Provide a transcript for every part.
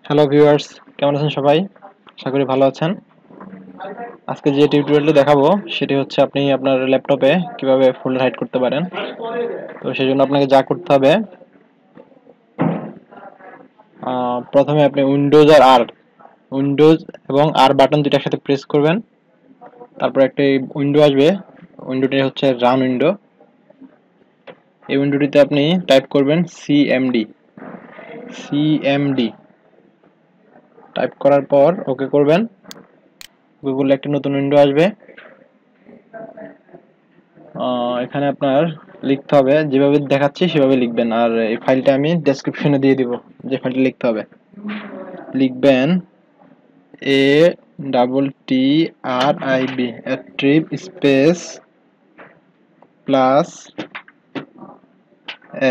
Hello viewers, কেমন আছেন সবাই? আশা করি ভালো আছেন। আজকে যে টিউটোরিয়ালটি দেখাবো সেটি হচ্ছে আপনি আপনার ল্যাপটপে কিভাবে ফোল্ডার হাইড করতে পারেন। তো সেজন্য আপনাকে যা করতে হবে, প্রথমে আপনি উইন্ডোজ এবং আর বাটন দুটো একসাথে প্রেস করবেন। তারপর একটা উইন্ডো আসবে, উইন্ডোটি হচ্ছে রান উইন্ডো। এই উইন্ডোটিতে আপনি টাইপ করবেন সিএমডি। টাইপ করার পর ওকে করবেন। গুগলে একটা নতুন উইন্ডো আসবে। এখানে আপনার লিখতে হবে, যেভাবে দেখাচ্ছি সেভাবে লিখবেন। আর এই ফাইলটা আমি ডেসক্রিপশনে দিয়ে দিব, যে ফাইলটা লিখতে হবে। লিখবেন ATTRIB trip space plus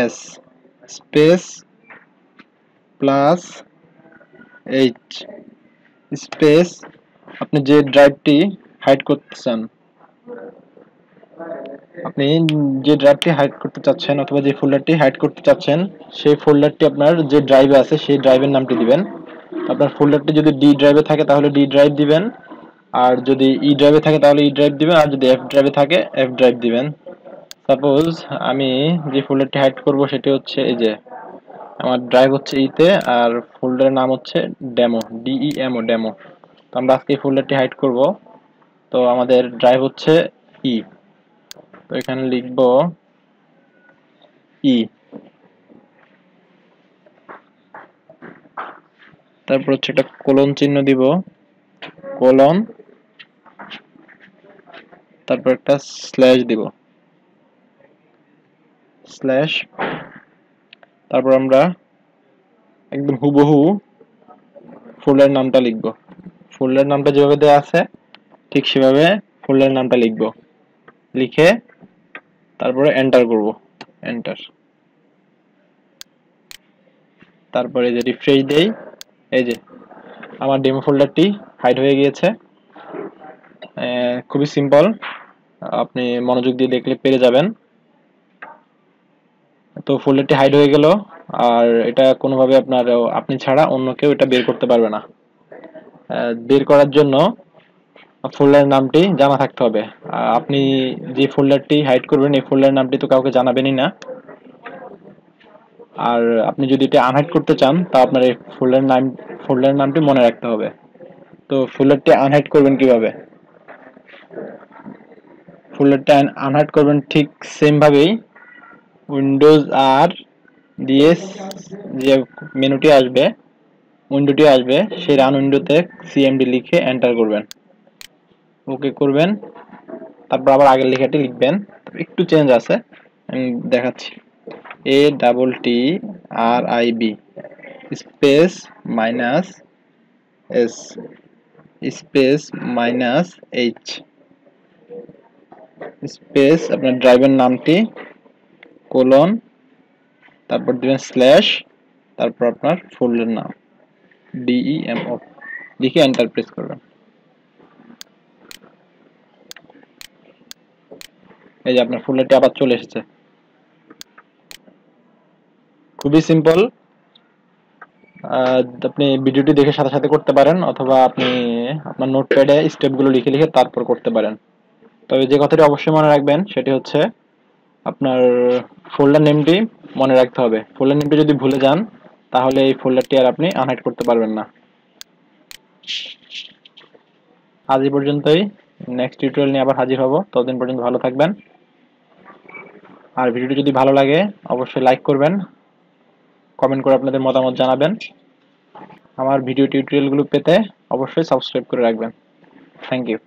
S space plus H space আপনি যে ড্রাইভটি হাইড করতে চান, আপনি যে ড্রাইভটি হাইড করতে চাচ্ছেন অথবা যে ফোল্ডারটি হাইড করতে চাচ্ছেন সেই ফোল্ডারটি আপনার যে ড্রাইভে আছে সেই ড্রাইভের নামটি দিবেন। আপনার ফোল্ডারটি যদি ডি ড্রাইভে থাকে তাহলে ডি ড্রাইভ দিবেন, আর যদি ই ড্রাইভে থাকে তাহলে ই ড্রাইভ দিবেন, আর যদি এফ ড্রাইভে থাকে এফ ড্রাইভ দিবেন। সাপোজ আমি যে ফোল্ডারটি হাইড করব সেটি হচ্ছে এই যে আমার ড্রাইভ হচ্ছে ইতে, আর ফোল্ডারের নাম হচ্ছে ডেমো, ডেমো। তো আমরা আজকে এই ফোল্ডারটি হাইড করব। তো আমাদের ড্রাইভ হচ্ছে ই। তো এখানে লিখব ই, তারপর হচ্ছে একটা কোলন চিহ্ন দিব, কোলন, তারপর একটা স্ল্যাশ দিব, স্ল্যাশ। তারপর আমরা একদম হুবহু ফোল্ডার নামটা লিখব। ফোল্ডার নামটা যেভাবে দেওয়া আছে ঠিক সেভাবে ফোল্ডার নামটা লিখব। লিখে তারপরে এন্টার করব, এন্টার। তারপরে যে রিফ্রেশ দেই, এই যে আমার ডেমো ফোল্ডারটি হাইড হয়ে গিয়েছে। খুবই সিম্পল, আপনি মনোযোগ দিয়ে দেখলে পেরে যাবেন। তো ফোল্ডারটি হাইড হয়ে গেল, আর এটা কোনোভাবে আপনি ছাড়া অন্য কেউ এটা বের করতে পারবে না। বের করার জন্য ফোল্ডারের নামটি জানা থাকতে হবে। আপনি যে ফোল্ডারটি হাইড করবেন এই ফোল্ডারের নামটি তো কাউকে জানাবেনই না। আর আপনি যদি এটা আনহাইড করতে চান তা আপনার এই ফোল্ডারের নামটি মনে রাখতে হবে। তো ফোল্ডারটি আনহাইড করবেন কিভাবে? ফোল্ডারটা আনহাইড করবেন ঠিক সেম ভাবেই। উইন্ডোজ আর দিয়ে যে মেনুটি আসবে, উইন্ডোটি আসবে, সেই রান উইন্ডোতে সিএমডি লিখে এন্টার করবেন, ওকে করবেন। তারপর আবার আগের লেখাটি লিখবেন, একটু চেঞ্জ আছে, আমি দেখাচ্ছি। ATTRIB space minus S space minus H space আপনার ড্রাইভের নামটি, কোলন, তারপর দিবেন স্ল্যাশ, তারপর আপনার ফোল্ডার নাম DEMO লিখে এন্টার প্রেস করবেন। এই যে আপনার ফোল্ডারটি আবার চলে এসেছে। খুবই সিম্পল। আপনি ভিডিওটি দেখে সাথে সাথে করতে পারেন, অথবা আপনি আপনার নোটপ্যাডে স্টেপগুলো লিখে লিখে তারপর করতে পারেন। তবে যে কথাটি অবশ্যই মনে রাখবেন সেটি হচ্ছে আপনার ফোল্ডার নেমটি মনে রাখতে হবে। ফোল্ডার নেমটি যদি ভুলে যান তাহলে এই ফোল্ডারটি আর আপনি আনহাইড করতে পারবেন না। আজ এই পর্যন্তই। নেক্সট টিউটোরিয়াল নিয়ে আবার হাজির হব। ততদিন পর্যন্ত ভালো থাকবেন। আর ভিডিওটি যদি ভালো লাগে অবশ্যই লাইক করবেন, কমেন্ট করে আপনাদের মতামত জানাবেন। আমার ভিডিও টিউটোরিয়ালগুলো পেতে অবশ্যই সাবস্ক্রাইব করে রাখবেন। Thank you.